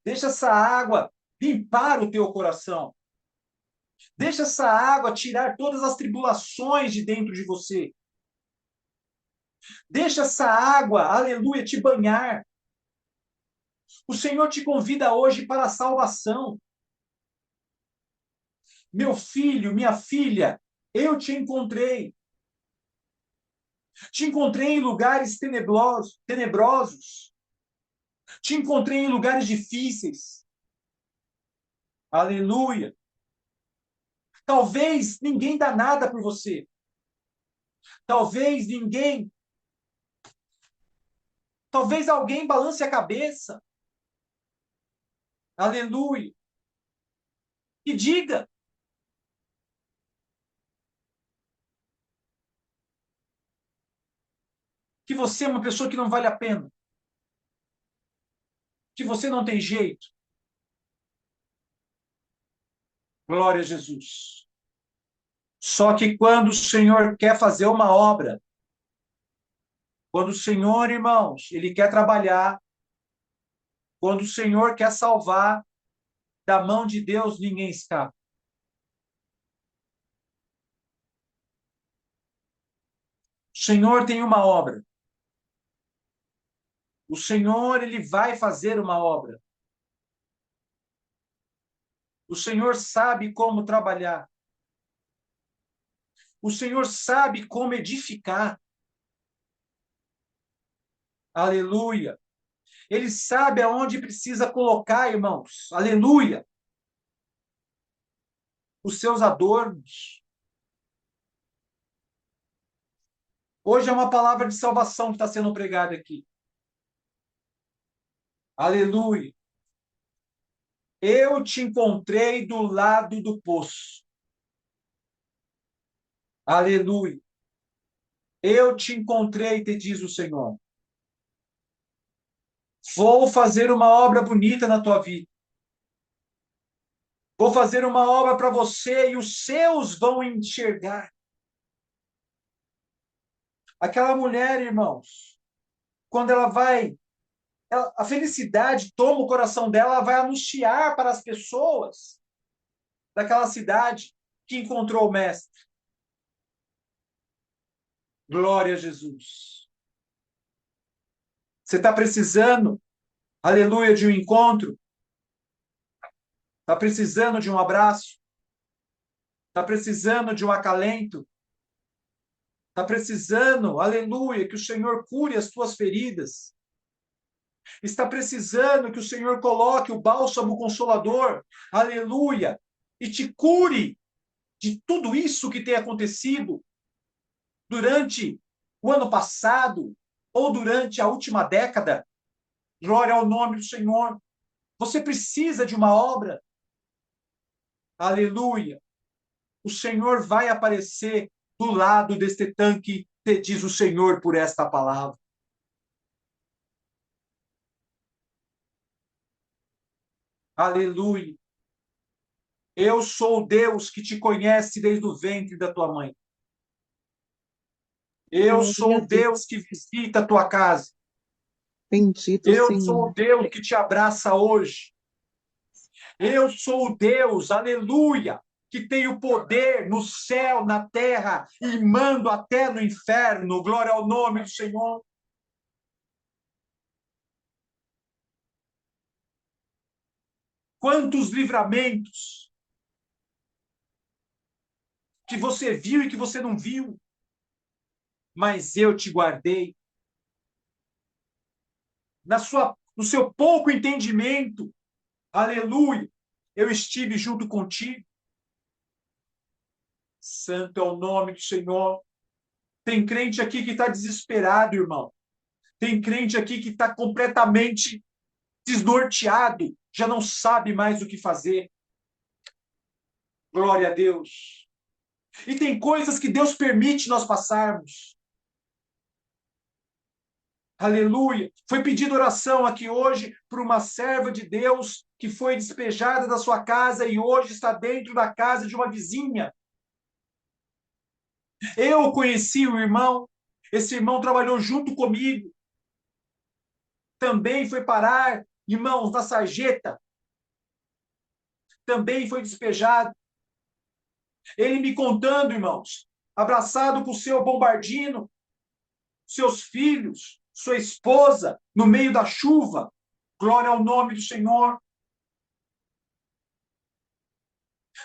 A: Deixa essa água limpar o teu coração. Deixa essa água tirar todas as tribulações de dentro de você. Deixa essa água, aleluia, te banhar. O Senhor te convida hoje para a salvação. Meu filho, minha filha, eu te encontrei. Te encontrei em lugares tenebrosos. Te encontrei em lugares difíceis. Aleluia. Talvez ninguém dá nada por você. Talvez ninguém. Talvez alguém balance a cabeça. Aleluia. E diga. Que você é uma pessoa que não vale a pena. Que você não tem jeito. Glória a Jesus. Só que quando o Senhor quer fazer uma obra, quando o Senhor, irmãos, ele quer trabalhar, quando o Senhor quer salvar, da mão de Deus ninguém escapa. O Senhor tem uma obra. O Senhor, ele vai fazer uma obra. O Senhor sabe como trabalhar. O Senhor sabe como edificar. Aleluia. Ele sabe aonde precisa colocar, irmãos. Aleluia. Os seus adornos. Hoje é uma palavra de salvação que está sendo pregada aqui. Aleluia. Eu te encontrei do lado do poço. Aleluia. Eu te encontrei, te diz o Senhor. Vou fazer uma obra bonita na tua vida. Vou fazer uma obra para você e os seus vão enxergar. Aquela mulher, irmãos, quando ela vai, a felicidade toma o coração dela, ela vai anunciar para as pessoas daquela cidade que encontrou o Mestre. Glória a Jesus. Você está precisando, aleluia, de um encontro? Está precisando de um abraço? Está precisando de um acalento? Está precisando, aleluia, que o Senhor cure as tuas feridas? Está precisando que o Senhor coloque o bálsamo consolador, aleluia, e te cure de tudo isso que tem acontecido durante o ano passado ou durante a última década. Glória ao nome do Senhor. Você precisa de uma obra. Aleluia. O Senhor vai aparecer do lado deste tanque, te diz o Senhor por esta palavra. Aleluia. Eu sou o Deus que te conhece desde o ventre da tua mãe. Eu
C: Glória
A: sou
C: a
A: o
C: Deus.
A: Deus que visita a tua casa.
C: Bendito
A: Eu sou
C: Senhor.
A: o Deus que te abraça hoje. Eu sou o Deus, aleluia, que tem o poder no céu, na terra e mando até no inferno. Glória ao nome do Senhor. Quantos livramentos que você viu e que você não viu, mas eu te guardei. No seu pouco entendimento, aleluia, eu estive junto contigo. Santo é o nome do Senhor. Tem crente aqui que está desesperado, irmão. Tem crente aqui que está completamente desnorteado, já não sabe mais o que fazer. Glória a Deus. E tem coisas que Deus permite nós passarmos. Aleluia. Foi pedida oração aqui hoje por uma serva de Deus que foi despejada da sua casa e hoje está dentro da casa de uma vizinha. Eu conheci o irmão, esse irmão trabalhou junto comigo. Também foi parar, irmãos, na sarjeta. Também foi despejado. Ele me contando, irmãos, abraçado com o seu bombardino, seus filhos, sua esposa, no meio da chuva. Glória ao nome do Senhor.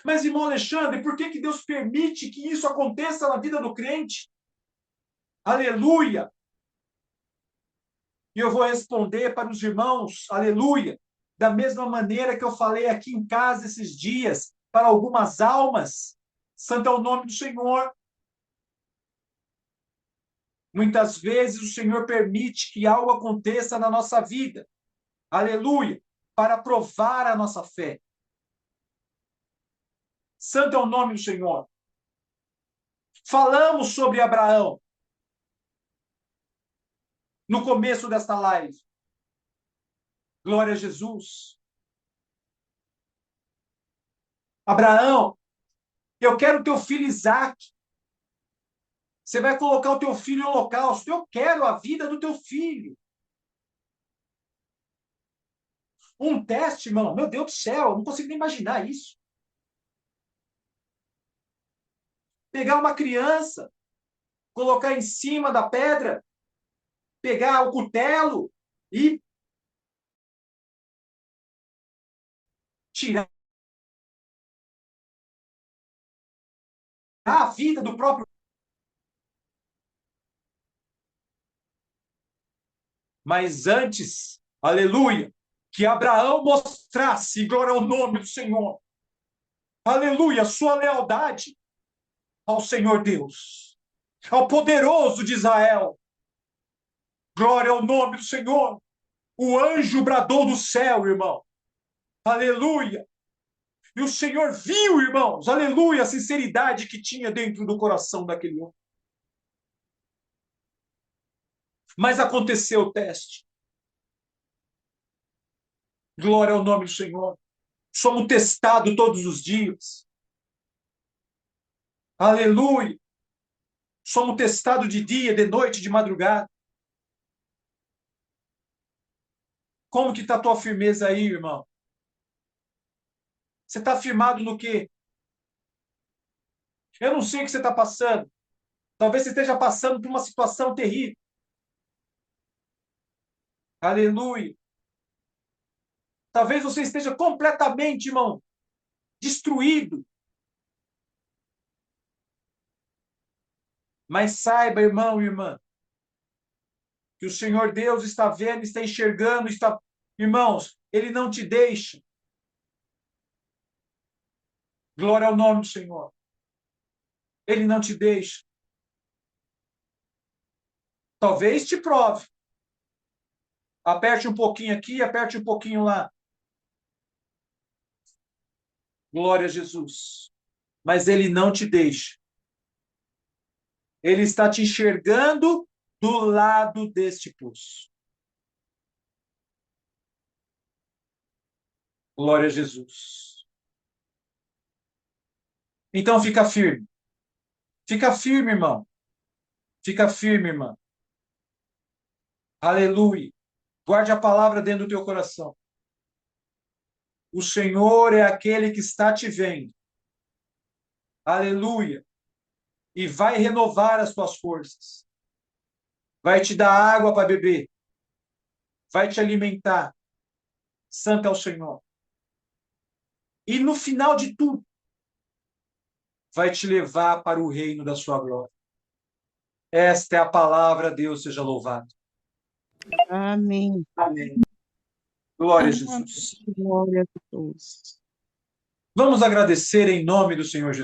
A: Mas, irmão Alexandre, por que que Deus permite que isso aconteça na vida do crente? Aleluia! E eu vou responder para os irmãos, aleluia, da mesma maneira que eu falei aqui em casa esses dias, para algumas almas. Santo é o nome do Senhor. Muitas vezes o Senhor permite que algo aconteça na nossa vida. Aleluia! Para provar a nossa fé. Santo é o nome do Senhor. Falamos sobre Abraão no começo desta live. Glória a Jesus. Abraão, eu quero teu filho Isaac. Você vai colocar o teu filho em holocausto. Eu quero a vida do teu filho. Um teste, irmão. Meu Deus do céu, eu não consigo nem imaginar isso. Pegar uma criança, colocar em cima da pedra, pegar o cutelo e tirar a vida do próprio. Mas antes, aleluia, que Abraão mostrasse, glória ao nome do Senhor, aleluia, sua lealdade ao Senhor Deus, ao poderoso de Israel. Glória ao nome do Senhor. O anjo bradou do céu, irmão. Aleluia. E o Senhor viu, irmãos, aleluia, a sinceridade que tinha dentro do coração daquele homem. Mas aconteceu o teste. Glória ao nome do Senhor. Somos testados todos os dias. Aleluia. Somos testados de dia, de noite, de madrugada. Como que está a tua firmeza aí, irmão? Você está firmado no quê? Eu não sei o que você está passando. Talvez você esteja passando por uma situação terrível. Aleluia. Talvez você esteja completamente, irmão, destruído. Mas saiba, irmão e irmã, que o Senhor Deus está vendo, está enxergando, está... Irmãos, Ele não te deixa. Glória ao nome do Senhor. Ele não te deixa. Talvez te prove. Aperte um pouquinho aqui, aperte um pouquinho lá. Glória a Jesus. Mas ele não te deixa. Ele está te enxergando do lado deste poço. Glória a Jesus. Então fica firme. Fica firme, irmão. Fica firme, irmã. Aleluia. Guarde a palavra dentro do teu coração. O Senhor é aquele que está te vendo. Aleluia. E vai renovar as tuas forças. Vai te dar água para beber. Vai te alimentar. Santo é o Senhor. E no final de tudo, vai te levar para o reino da sua glória. Esta é a palavra, Deus seja louvado.
C: Amém.
A: Amém. Glória a Jesus.
C: Glória a Deus.
A: Vamos agradecer em nome do Senhor Jesus.